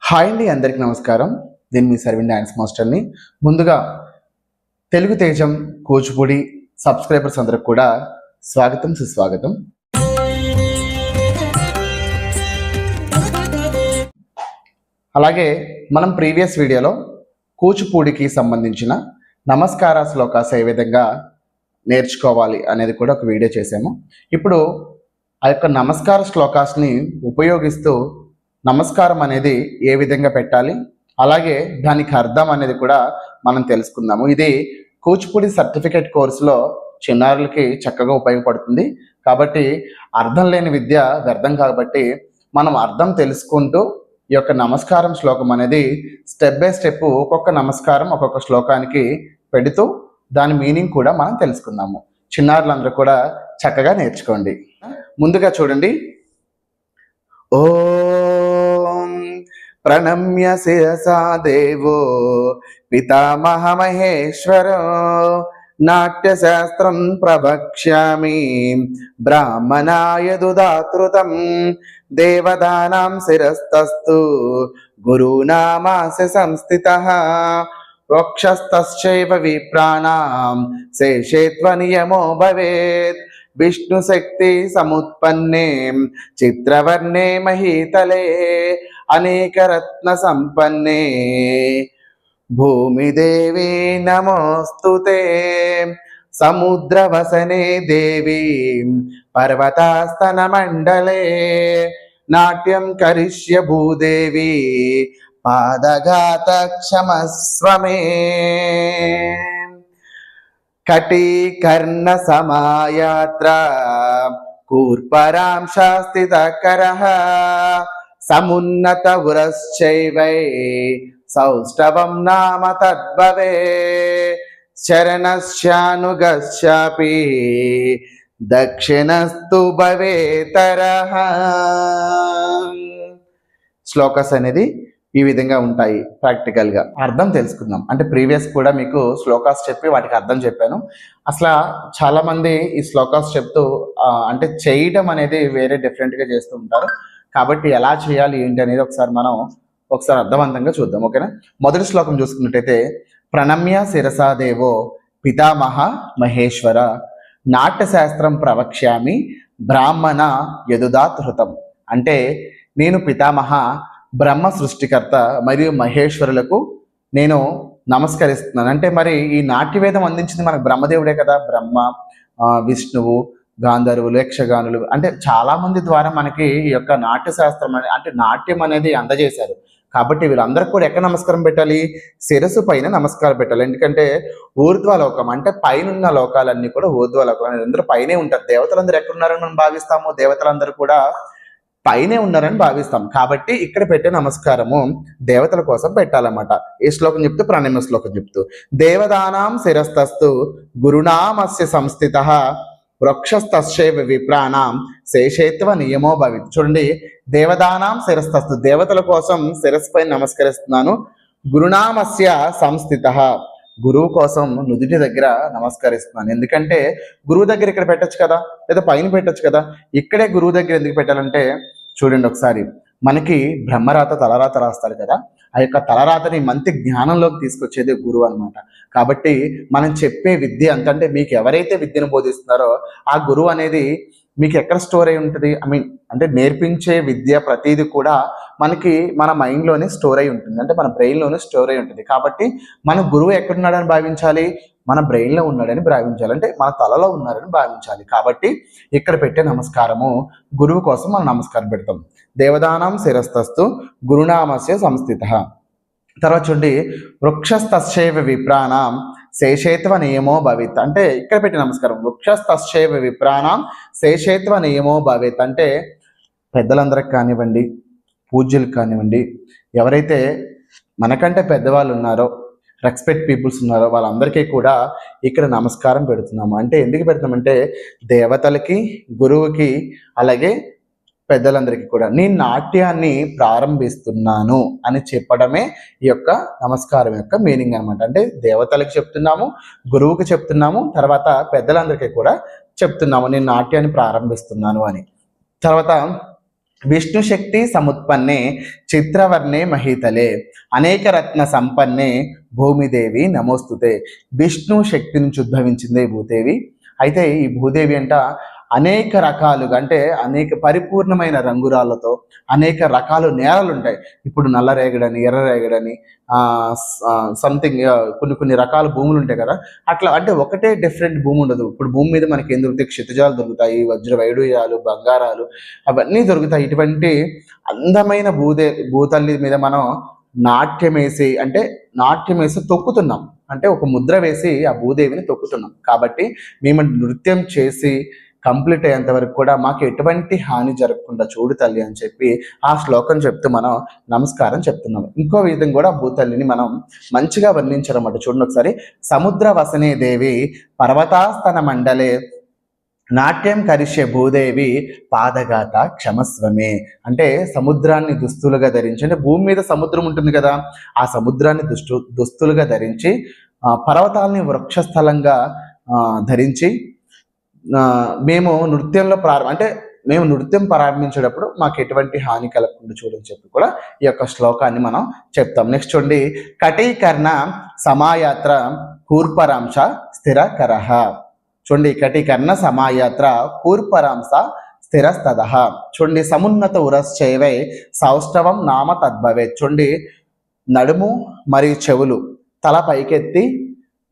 Hi అండి, అందరికీ నమస్కారం. నేను మీ సర్విన్ డాన్స్ మాస్టర్ని. ముందుగా తెలుగు తేజం కూచిపూడి సబ్స్క్రైబర్స్ అందరికి కూడా స్వాగతం, సుస్వాగతం. అలాగే మనం ప్రీవియస్ వీడియోలో కూచిపూడికి సంబంధించిన నమస్కార శ్లోకాస్ ఏ విధంగా నేర్చుకోవాలి అనేది కూడా ఒక వీడియో చేసాము. ఇప్పుడు ఆ యొక్క నమస్కార శ్లోకాస్ని ఉపయోగిస్తూ నమస్కారం అనేది ఏ విధంగా పెట్టాలి, అలాగే దానికి అర్థం అనేది కూడా మనం తెలుసుకుందాము. ఇది కూచిపూడి సర్టిఫికేట్ కోర్సులో చిన్నారులకి చక్కగా ఉపయోగపడుతుంది. కాబట్టి అర్థం లేని విద్య వ్యర్థం, కాబట్టి మనం అర్థం తెలుసుకుంటూ ఈ యొక్క నమస్కారం శ్లోకం అనేది స్టెప్ బై స్టెప్ ఒక్కొక్క నమస్కారం ఒక్కొక్క శ్లోకానికి పెడుతూ దాని మీనింగ్ కూడా మనం తెలుసుకుందాము. చిన్నారులందరూ కూడా చక్కగా నేర్చుకోండి. ముందుగా చూడండి. ఓం ప్రణమ్య శిరసా దేవో పితామహ మహేశ్వరో నాట్యశాస్త్రం ప్రవక్ష్యామి బ్రాహ్మణాయ దుదాతృతం దేవతానాం శిరస్తస్తు గురూనామాస్య సంస్థితః వక్షస్తశ్చైవ విప్రాణాం శేషేత్వ నియమో భవేత్ విష్ణు శక్తి సముత్పన్నే చిత్రవర్ణే మహీతలే అనేక రత్న సంపన్నే భూమిదేవి నమోస్తుతే సముద్రవసనే దేవి పర్వతాస్తన మండలే నాట్యం కరిష్య భూదేవి పాదఘాత క్షమస్వమే కటీకర్ణ సమాయాత్ర కూర్పరాం శాస్తితకరః సమున్నత ఉరశ్చైవై సౌష్ఠవం నామ తద్భవే శరణశ్చానుగశ్చాపి దక్షిణస్తు భవేతరః. శ్లోకస్ అనేది ఈ విధంగా ఉంటాయి. ప్రాక్టికల్గా అర్థం తెలుసుకుందాం. అంటే ప్రీవియస్ కూడా మీకు శ్లోకాస్ చెప్పి వాటికి అర్థం చెప్పాను. అసలు చాలామంది ఈ శ్లోకాస్ చెప్తూ అంటే చేయడం అనేది వేరే డిఫరెంట్గా చేస్తూ ఉంటారు. కాబట్టి ఎలా చేయాలి ఏంటి అనేది ఒకసారి అర్థవంతంగా చూద్దాం. ఓకేనా? మొదటి శ్లోకం చూసుకున్నట్టయితే ప్రణమ్య శిరసా దేవో పితామహ మహేశ్వర నాట్యశాస్త్రం ప్రవక్ష్యామి బ్రాహ్మణ యదుదాత్ హృతం. అంటే నేను పితామహ బ్రహ్మ సృష్టికర్త మరియు మహేశ్వరులకు నేను నమస్కరిస్తున్నాను. అంటే మరి ఈ నాట్యవేదం అందించింది మనకు బ్రహ్మదేవుడే కదా. బ్రహ్మ, విష్ణువు, గాంధర్వులు, యక్షగానులు అంటే చాలా మంది ద్వారా మనకి ఈ యొక్క నాట్యశాస్త్రం అంటే నాట్యం అనేది అందజేశారు. కాబట్టి వీళ్ళందరికీ కూడా ఎక్కడ నమస్కారం పెట్టాలి? శిరస్సు పైన నమస్కారం పెట్టాలి. ఎందుకంటే ఊర్ధ్వలోకం అంటే పైన లోకాలన్నీ కూడా ఊర్ధ్వలోకాలు, అందరూ పైనే ఉంటారు. దేవతలందరూ ఎక్కడున్నారని మనం భావిస్తాము? దేవతలందరూ కూడా పైనే ఉన్నారని భావిస్తాం. కాబట్టి ఇక్కడ పెట్టే నమస్కారము దేవతల కోసం పెట్టాలన్నమాట. ఈ శ్లోకం చెప్తూ ప్రణమ్య శ్లోకం చెప్తూ దేవదానాం శిరస్తస్తు గురునామస్య సంస్థితః వృక్షస్తశ్చైవ విప్రాణాం శేషేత్వ నియమో భవిత్. చూడండి, దేవదానాం శిరస్తస్తు దేవతల కోసం శిరస్సు పైన నమస్కరిస్తున్నాను. గురునామస్య సంస్థితః గురువు కోసం నుదుటి దగ్గర నమస్కరిస్తున్నాను. ఎందుకంటే గురువు దగ్గర ఇక్కడ పెట్టచ్చు కదా, లేదా పైన పెట్టచ్చు కదా. ఇక్కడే గురువు దగ్గర ఎందుకు పెట్టాలంటే చూడండి ఒకసారి, మనకి బ్రహ్మరాత తలరాత రాస్తారు కదా, ఆ యొక్క తలరాతని మంచి జ్ఞానంలోకి తీసుకొచ్చేది గురువు అనమాట. కాబట్టి మనం చెప్పే విద్య అంటే మీకు ఎవరైతే విద్యను బోధిస్తున్నారో ఆ గురువు అనేది మీకు ఎక్కడ స్టోర్ అయి ఉంటుంది? అంటే నేర్పించే విద్య ప్రతిదీ కూడా మనకి మన మైండ్లోనే స్టోర్ అయి ఉంటుంది, అంటే మన బ్రెయిన్లోనే స్టోర్ అయి ఉంటుంది. కాబట్టి మన గురువు ఎక్కడున్నాడని భావించాలి? మన బ్రెయిన్లో ఉన్నాడని భావించాలి, అంటే మన తలలో ఉన్నారని భావించాలి. కాబట్టి ఇక్కడ పెట్టే నమస్కారము గురువు కోసం మనం నమస్కారం పెడతాం. దేవదానం శిరస్తస్తు గురునామస్య సంస్థితః. తర్వాత చూడండి, వృక్షస్తశ్చైవ విప్రాణాం శేషేత్వ నియమో భవేత్. అంటే ఇక్కడ పెట్టిన నమస్కారం వృక్షస్తశ్చైవ విప్రాణాం శేషేత్వ నియమో భవేత్. అంటే పెద్దలందరికి కానివ్వండి, పూజ్యులకు కానివ్వండి, ఎవరైతే మనకంటే పెద్దవాళ్ళు ఉన్నారో, రెస్పెక్ట్ పీపుల్స్ ఉన్నారో వాళ్ళందరికీ కూడా ఇక్కడ నమస్కారం పెడుతున్నాము. అంటే ఎందుకు పెడుతున్నామంటే దేవతలకి, గురువుకి, అలాగే పెద్దలందరికీ కూడా నేను నాట్యాన్ని ప్రారంభిస్తున్నాను అని చెప్పడమే ఈ యొక్క నమస్కారం యొక్క మీనింగ్ అనమాట. అంటే దేవతలకు చెప్తున్నాము, గురువుకి చెప్తున్నాము, తర్వాత పెద్దలందరికీ కూడా చెప్తున్నాము నేను నాట్యాన్ని ప్రారంభిస్తున్నాను అని. తర్వాత విష్ణు శక్తి సముత్పన్నే చిత్రవర్ణే మహీతలే అనేక రత్న సంపన్నే భూమిదేవి నమోస్తుతే. విష్ణు శక్తి నుంచి ఉద్భవించిందే భూదేవి. అయితే ఈ భూదేవి అంట అనేక రకాలుగా, అంటే అనేక పరిపూర్ణమైన రంగురాళ్ళతో అనేక రకాల నేలలు ఉంటాయి. ఇప్పుడు నల్లరేగడని, ఎర్రరేగడని, సంథింగ్ కొన్ని రకాల భూములు ఉంటాయి కదా. అట్లా అంటే ఒకటే డిఫరెంట్ భూమి ఉండదు. ఇప్పుడు భూమి మీద మనకి ఏం దొరుకుతాయి? క్షితిజాలు దొరుకుతాయి, వజ్ర వైడూర్యాలు, బంగారాలు అవన్నీ దొరుకుతాయి. ఇటువంటి అందమైన భూతల్లి మీద మనం నాట్యం వేసి తొక్కుతున్నాం. అంటే ఒక ముద్ర వేసి ఆ భూదేవిని తొక్కుతున్నాం. కాబట్టి మేము నృత్యం చేసి కంప్లీట్ అయ్యేంత వరకు కూడా మాకు ఎటువంటి హాని జరగకుండా చూడు తల్లి అని చెప్పి ఆ శ్లోకం చెప్తూ మనం నమస్కారం చెప్తున్నాం. ఇంకో విధంగా కూడా భూతల్లిని మనం మంచిగా వర్ణించారన్నమాట. చూడండి ఒకసారి. సముద్ర వసనే దేవి పర్వతాస్తన మండలే నాట్యం కరిష్య భూదేవి పాదగాత క్షమస్వమే. అంటే సముద్రాన్ని దుస్తులుగా ధరించి, అంటే భూమి మీద సముద్రం ఉంటుంది కదా, ఆ సముద్రాన్ని దుస్తులుగా ధరించి, పర్వతాలని వృక్షస్థలంగా ధరించి మేము నృత్యం ప్రారంభించేటప్పుడు మాకు ఎటువంటి హాని కలగకుండా చూడని చెప్పి కూడా ఈ యొక్క శ్లోకాన్ని మనం చెప్తాం. నెక్స్ట్ చూడండి. కటీకర్ణ సమాయాత్ర కూర్పరాంశ స్థిరకరః. చూడండి, కటీకర్ణ సమాయాత్ర కూర్పరాంశ స్థిరస్తదః. చూడండి, సమున్నత ఉరశ్చైవై సౌష్ఠవం నామ తద్భవే. చూడండి, నడుము మరియు చెవులు తల పైకెత్తి,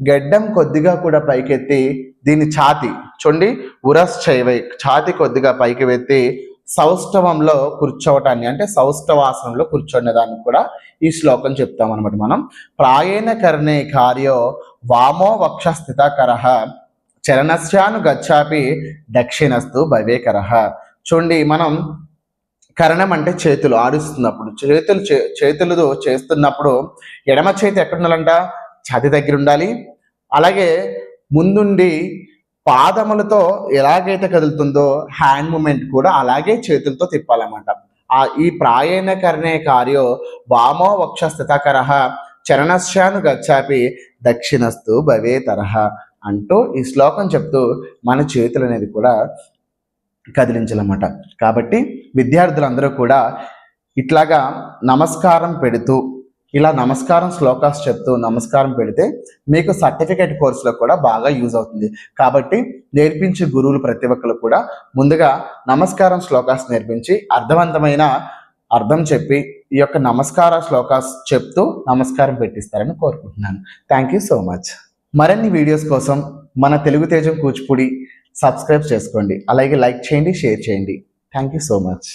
గడ్డం కొద్దిగా కూడా పైకెత్తి, దీని ఛాతి చూడండి, ఉరశ్చైవై ఛాతి కొద్దిగా పైకి వెత్తి సౌష్ఠవంలో కూర్చోవటాన్ని, అంటే సౌష్ఠవాసనంలో కూర్చోనే దాన్ని కూడా ఈ శ్లోకం చెప్తాం అనమాట మనం. ప్రాయేణ కర్ణే కార్యో వామో వక్ష స్థితకరః చరణస్యాను గచ్చాపి దక్షిణస్తు భవేకరః. చూడండి, మనం కరణం అంటే చేతులు ఆడిస్తున్నప్పుడు, చేతులు చేస్తున్నప్పుడు ఎడమ చేతి ఎక్కడ ఉండాలంట? ఛాతి దగ్గర ఉండాలి. అలాగే ముందుండి పాదములతో ఎలాగైతే కదులుతుందో హ్యాండ్ మూమెంట్ కూడా అలాగే చేతులతో తిప్పాలన్నమాట. ఈ ప్రాయేణ కర్ణే కార్యో వామో వక్ష స్థితకరః చరణస్యాను గచ్చాపి దక్షిణస్తు భవేతరః అంటూ ఈ శ్లోకం చెప్తూ మన చేతులు అనేది కూడా కదిలించాలన్నమాట. కాబట్టి విద్యార్థులందరూ కూడా ఇట్లాగా నమస్కారం పెడుతూ, ఇలా నమస్కారం శ్లోకాస్ చెప్తూ నమస్కారం పెడితే మీకు సర్టిఫికేట్ కోర్సులో కూడా బాగా యూజ్ అవుతుంది. కాబట్టి నేర్పించే గురువులు ప్రతి ఒక్కరు కూడా ముందుగా నమస్కారం శ్లోకాస్ నేర్పించి అర్థవంతమైన అర్థం చెప్పి ఈ యొక్క నమస్కార శ్లోకాస్ చెప్తూ నమస్కారం పెట్టిస్తారని కోరుకుంటున్నాను. Thank you so much. మరిన్ని వీడియోస్ కోసం మన తెలుగు తేజం కూచిపూడి సబ్స్క్రైబ్ చేసుకోండి. అలాగే లైక్ చేయండి, షేర్ చేయండి. Thank you so much.